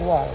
Wow.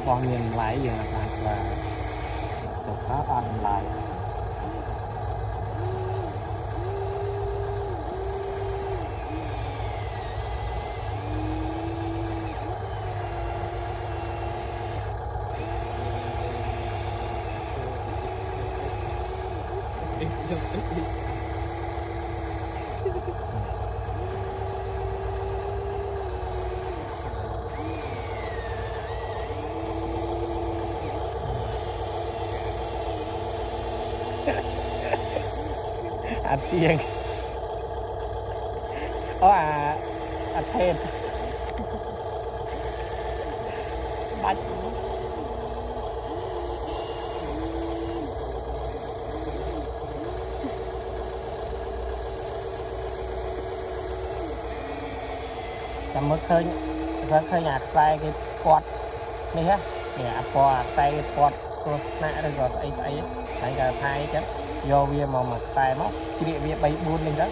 Con nhìn lại giờ là được khá ăn lại ăn tiền thịt bánh chăm mất khơi nhà tay cái quạt này á nè quạt tay cái quạt nãy rồi rồi ấy tại cả hai chứ vô bia mà tay móc cái địa bia bay buôn lên đó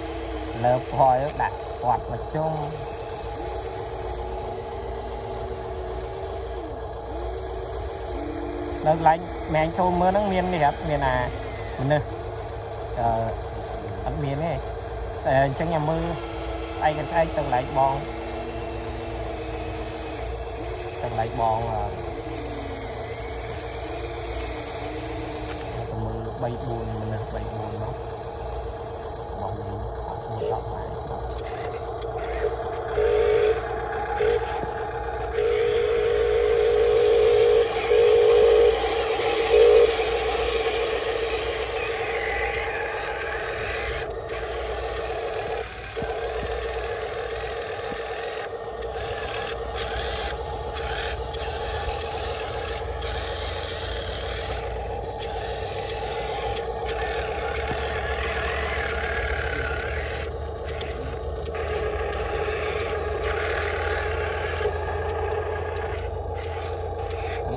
lợp hồi đặt quạt mà chung đợt lạnh mẹ anh cho mưa nắng miên này gặp miền à mình nè ăn miên này trong nhà mưa ai cần ai từng lại bòn mưa bay buồn mình nè bay buồn nó bòn gì họ không đọc lại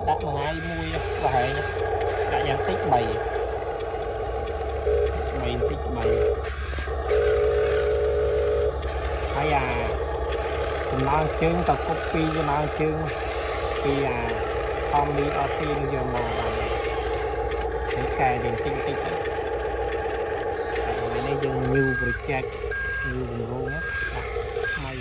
đặt mà ngay mui và hệ đại dạng tích bày tích bày hay cùng nó chương tập copy cho nó chương khi Tommy Orty nó giờ màu bằng cái cài đèn tinh tích này dừng nhiều project nhiều vùng rô á mày